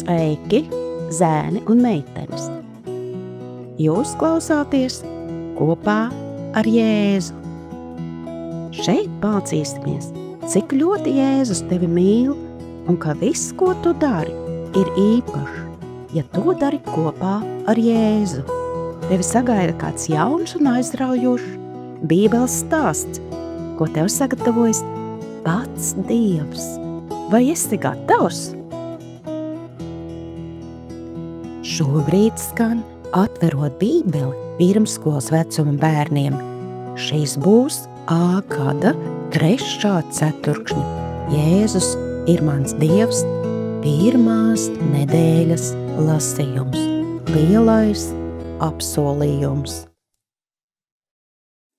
Sveiki, zēni un meitenes! Jūs klausāties kopā ar Jēzu. Šeit mācīsimies, cik ļoti Jēzus tevi mīl un ka viss, ko tu dari, ir īpašs, ja to dari kopā ar Jēzu. Tevi sagaida kāds jauns un aizraujošs Bībeles stāsts, ko tev sagatavojas pats Dievs. Vai esi gatavs? Šobrīd skan Atverot Bībeli pirmsskolas vecuma bērniem. Šis būs A gada 3. ceturkšņa. Jēzus ir mans Dievs, pirmās nedēļas lasījums. Lielais apsolījums.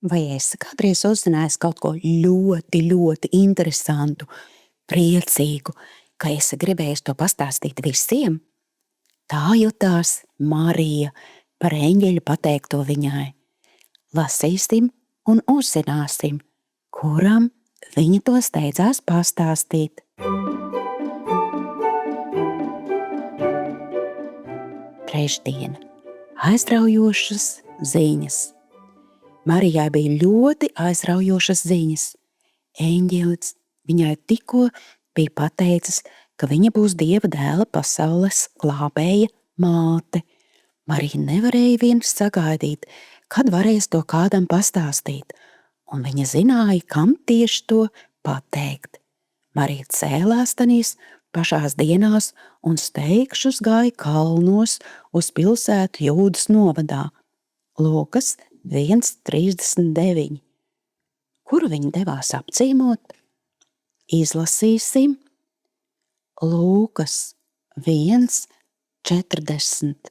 Vai esi kādreiz uzzinājis kaut ko ļoti interesantu, priecīgu, ka esi gribējis to pastāstīt visiem? Tā jutās Marija par eņģeļu pateikto viņai. Lasīsim un uzzināsim, kuram viņa to steidzās pastāstīt. Trešdiena. Aizraujošas ziņas. Marijai bija ļoti aizraujošas ziņas. Eņģelis viņai tikko bija pateicis, ka viņa būs Dieva dēla pasaules glābēja māte. Marija nevarēja vien sagaidīt, kad varēs to kādam pastāstīt, un viņa zināja, kam tieši to pateikt. Marija cēlās tanīs pašās dienās un steigšus gāja kalnos uz pilsētu Jūdas novadā. Lūkas 1:39. Kuru viņa devās apciemot? Izlasīsim Lūkas 1:40.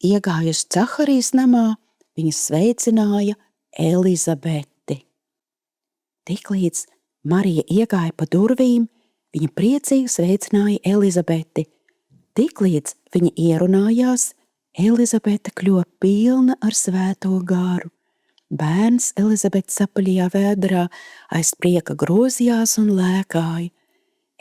Iegājusi Caharijas namā, viņa sveicināja Elizabeti. Tiklīdz Marija iegāja pa durvīm, viņa priecīgi sveicināja Elizabeti. Tiklīdz viņa ierunājās, Elizabete kļuva pilna ar svēto garu. Bērns Elizabetes apaļajā vēderā aiz prieka grozījās un lēkāja.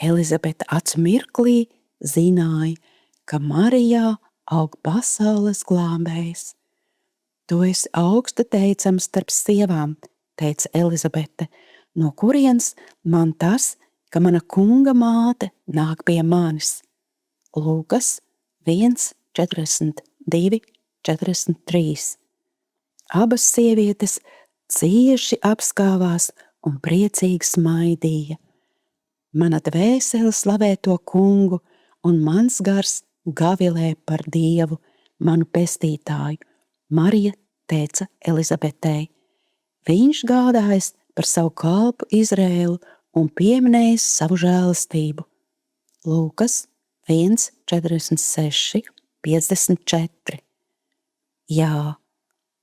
Elizabete acu mirklī zināja, ka Marijā aug pasaules glābējs. Tu esi augsta teicams starp sievām, teica Elizabete, no kurienes man tas, ka mana kunga māte nāk pie manis. Lūkas 1:42-43. Abas sievietes cieši apskāvās un priecīgi smaidīja. Mana dvēsele slavē to kungu, un mans gars gavilē par Dievu, manu pestītāju, Marija teica Elizabetei. Viņš gādājas par savu kalpu Izrēlu un pieminējis savu žēlastību. Lūkas 1:46-54. Jā,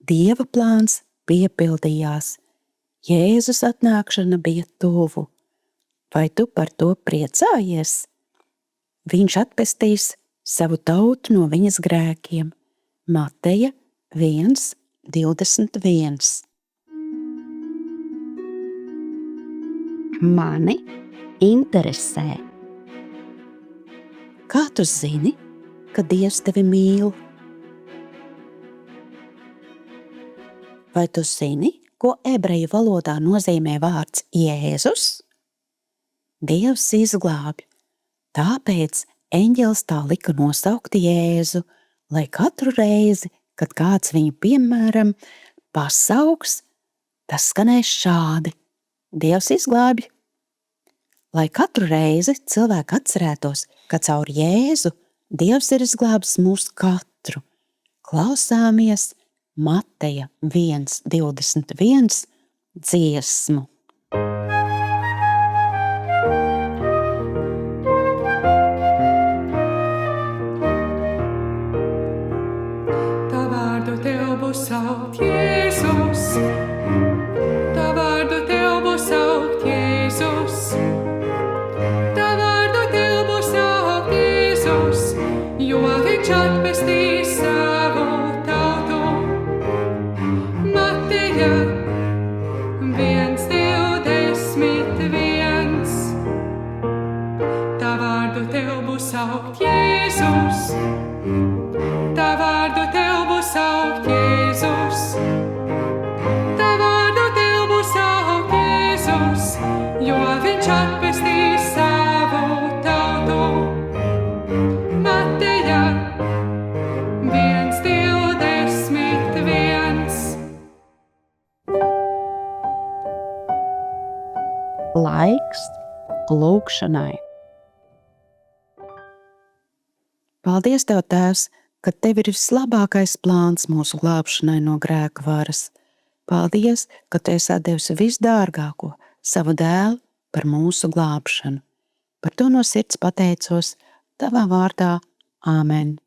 Dieva plāns piepildījās. Jēzus atnākšana bija tuvu. Vai tu par to priecājies? Viņš atpestīs savu tautu no viņas grēkiem. Mateja 1:21. Mani interesē. Kā tu zini, ka Dievs tevi mīl? Vai tu zini, ko ebreju valodā nozīmē vārds Jēzus? Dievs izglābj. Tāpēc eņģelis tā lika nosaukt Jēzu, lai katru reizi, kad kāds viņu, piemēram, pasauks, tas skanēs šādi: Dievs izglābj. Lai katru reizi cilvēki atcerētos, ka caur Jēzu Dievs ir izglābs mūs katru. Klausāmies Mateja 1:21 dziesmu. Tā vārdu tev būs saukt Jēzus, tā vārdu tev būs saukt Jēzus, tā vārdu tev būs saukt Jēzus, jo viņš atpestīs savu tautu. Mateja 1:21. lūgšanai. Paldies Tev, Tēvs, ka Tev ir vislabākais plāns mūsu glābšanai no grēka varas. Paldies, ka Tu esi atdevis visdārgāko, savu dēlu par mūsu glābšanu. Par to no sirds pateicos Tavā vārdā. Āmen.